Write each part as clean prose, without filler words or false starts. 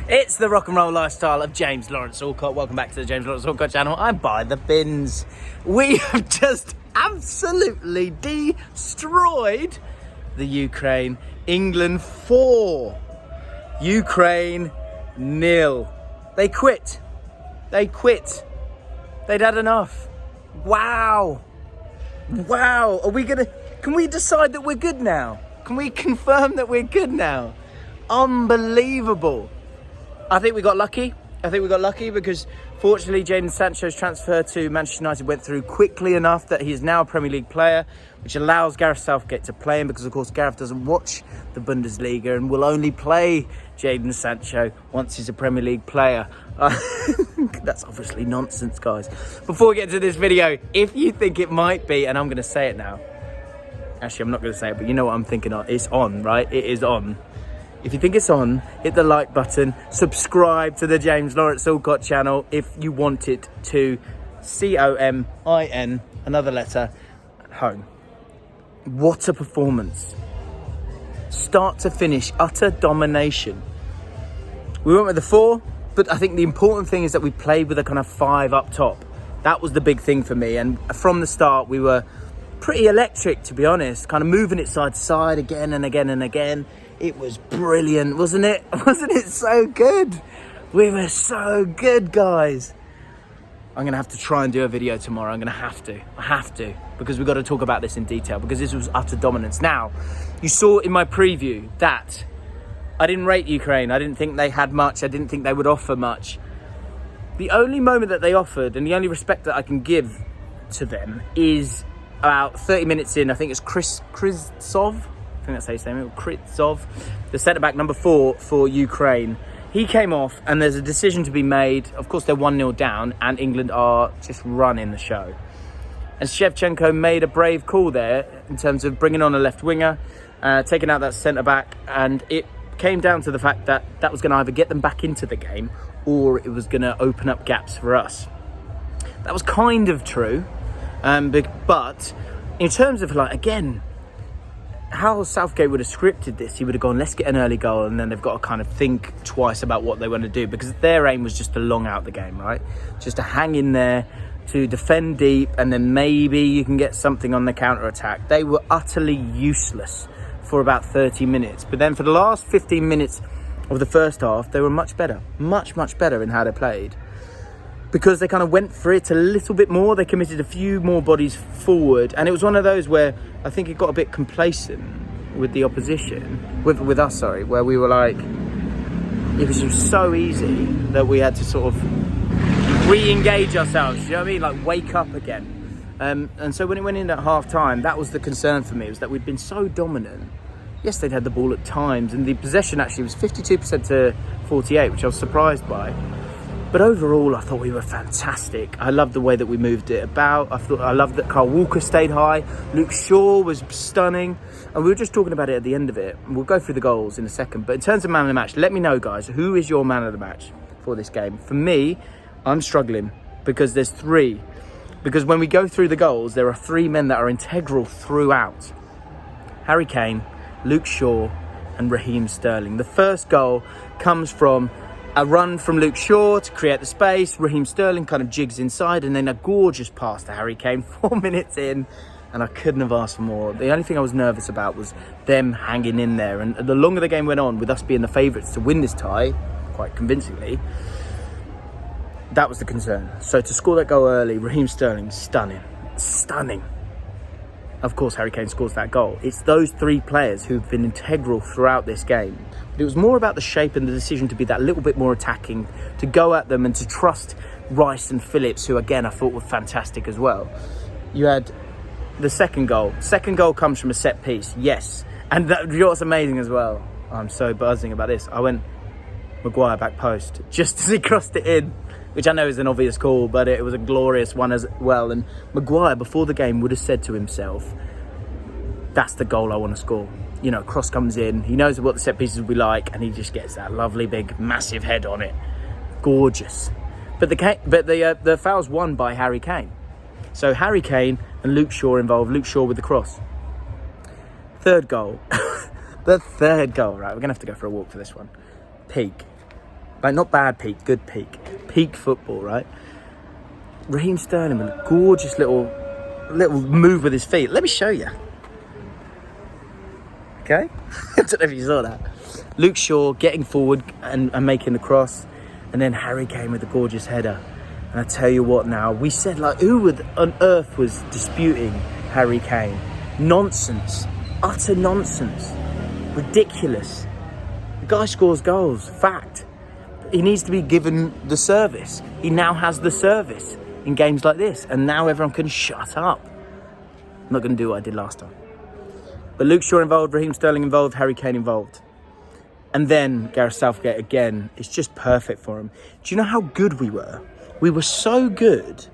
It's the rock and roll lifestyle of James Allcott. Welcome back to the James Allcott channel. I'm by the bins. We have just absolutely destroyed the Ukraine. England 4, Ukraine 0. They quit. They'd had enough. Wow. Are we gonna, can we decide that we're good now? Can we confirm that we're good now? Unbelievable. I think we got lucky. Because fortunately Jadon Sancho's transfer to Manchester United went through quickly enough that he is now a Premier League player, which allows Gareth Southgate to play him, because of course Gareth doesn't watch the Bundesliga and will only play Jadon Sancho once he's a Premier League player. That's obviously nonsense, guys. Before we get to this video, if you think it might be, and I'm going to say it now. Actually, I'm not going to say it, but you know what I'm thinking of. It's on, right? It is on. If you think it's on, hit the like button, subscribe to the James Allcott channel if you want it to. COMIN, another letter, home. What a performance. Start to finish, utter domination. We went with the 4, but I think the important thing is that we played with a kind of 5 up top. That was the big thing for me, and from the start we were pretty electric, to be honest, kind of moving it side to side again and again and again. It was brilliant, wasn't it? Wasn't it so good? We were so good, guys. I'm going to have to try and do a video tomorrow. I have to, because we've got to talk about this in detail, because this was utter dominance. Now, you saw in my preview that I didn't rate Ukraine. I didn't think they had much. I didn't think they would offer much. The only moment that they offered, and the only respect that I can give to them, is about 30 minutes in. I think it's Krzyzov. I think that's how you say it, Krzyzov, the centre-back number 4 for Ukraine. He came off and there's a decision to be made. Of course, they're 1-0 down and England are just running the show. And Shevchenko made a brave call there in terms of bringing on a left winger, taking out that centre-back, and it came down to the fact that that was going to either get them back into the game or it was going to open up gaps for us. That was kind of true, but in terms of, like, again, how Southgate would have scripted this, he would have gone, let's get an early goal, and then they've got to kind of think twice about what they want to do, because their aim was just to long out the game, right? Just to hang in there, to defend deep, and then maybe you can get something on the counter-attack. They were utterly useless for about 30 minutes. But then for the last 15 minutes of the first half, they were much better. Much better in how they played. Because they kind of went for it a little bit more. They committed a few more bodies forward. And it was one of those where I think it got a bit complacent with the opposition, with us, where we were like, it was just so easy that we had to sort of re-engage ourselves, you know what I mean? Like, wake up again. And so when it went in at half-time, that was the concern for me, was that we'd been so dominant. Yes, they'd had the ball at times, and the possession actually was 52% to 48%, which I was surprised by. But overall, I thought we were fantastic. I loved the way that we moved it about. I loved that Kyle Walker stayed high. Luke Shaw was stunning. And we were just talking about it at the end of it. We'll go through the goals in a second. But in terms of man of the match, let me know, guys, who is your man of the match for this game? For me, I'm struggling because there's 3. Because when we go through the goals, there are 3 men that are integral throughout. Harry Kane, Luke Shaw, and Raheem Sterling. The first goal comes from a run from Luke Shaw to create the space. Raheem Sterling kind of jigs inside, and then a gorgeous pass to Harry Kane 4 minutes in, and I couldn't have asked for more. The only thing I was nervous about was them hanging in there, and the longer the game went on, with us being the favourites to win this tie, quite convincingly, that was the concern. So to score that goal early, Raheem Sterling, stunning. Of course, Harry Kane scores that goal. It's those 3 players who've been integral throughout this game. But it was more about the shape and the decision to be that little bit more attacking, to go at them and to trust Rice and Phillips, who again I thought were fantastic as well. You had the second goal. Second goal comes from a set piece, yes. And you know what's amazing as well? I'm so buzzing about this. I went Maguire back post just as he crossed it in, which I know is an obvious call, but it was a glorious one as well. And Maguire, before the game, would have said to himself, that's the goal I want to score. You know, cross comes in, he knows what the set pieces will be like, and he just gets that lovely big massive head on it. Gorgeous. But the foul's won by Harry Kane. So Harry Kane and Luke Shaw involved. Luke Shaw with the cross. Third goal. The third goal, right? We're going to have to go for a walk for this one. Peak. Like, not bad peak, good peak. Peak football, right? Raheem Sterling with a gorgeous little move with his feet. Let me show you. Okay? I don't know if you saw that. Luke Shaw getting forward and making the cross. And then Harry Kane with a gorgeous header. And I tell you what now, we said, like, who on earth was disputing Harry Kane? Nonsense. Utter nonsense. Ridiculous. The guy scores goals. Fact. He needs to be given the service. He now has the service in games like this. And now everyone can shut up. I'm not going to do what I did last time. But Luke Shaw involved, Raheem Sterling involved, Harry Kane involved. And then Gareth Southgate again. It's just perfect for him. Do you know how good we were? We were so good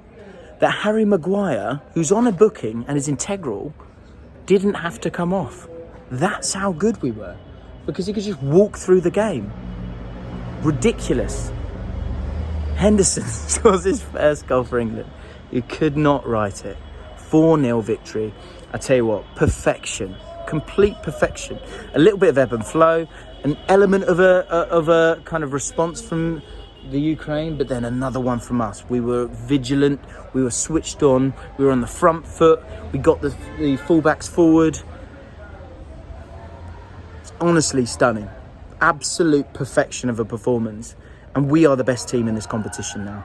that Harry Maguire, who's on a booking and is integral, didn't have to come off. That's how good we were. Because he could just walk through the game. Ridiculous. Henderson scores his first goal for England. You could not write it. 4-0 victory. I tell you what, perfection. Complete perfection. A little bit of ebb and flow. An element of a kind of response from the Ukraine, but then another one from us. We were vigilant, we were switched on, we were on the front foot, we got the fullbacks forward. It's honestly stunning. Absolute perfection of a performance. And we are the best team in this competition now.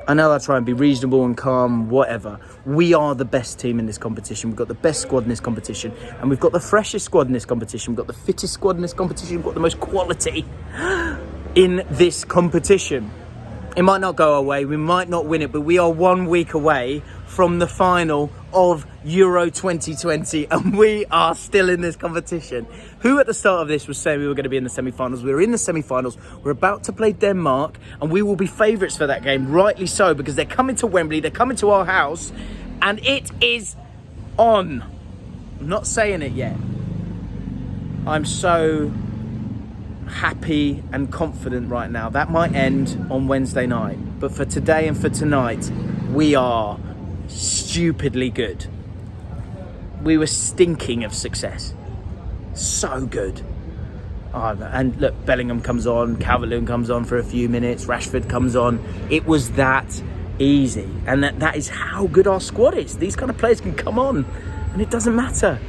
I know I try and be reasonable and calm, whatever. We are the best team in this competition. We've got the best squad in this competition. And we've got the freshest squad in this competition. We've got the fittest squad in this competition. We've got the most quality in this competition. It might not go our way. We might not win it. But we are 1 week away from the final of Euro 2020. And we are still in this competition. Who at the start of this was saying we were going to be in the semi-finals? We're in the semi-finals. We're about to play Denmark. And we will be favourites for that game. Rightly so. Because they're coming to Wembley. They're coming to our house. And it is on. I'm not saying it yet. I'm so happy and confident right now. That might end on Wednesday night. But for today and for tonight, we are stupidly good. We were stinking of success. So good. And look, Bellingham comes on, Calvert-Lewin comes on for a few minutes, Rashford comes on. It was that easy. And that is how good our squad is. These kind of players can come on and it doesn't matter.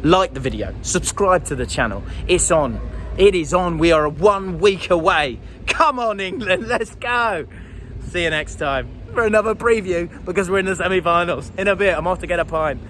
Like the video, subscribe to the channel. It's on. It is on. We are 1 week away. Come on, England, let's go. See you next time for another preview because we're in the semi-finals. In a bit, I'm off to get a pint.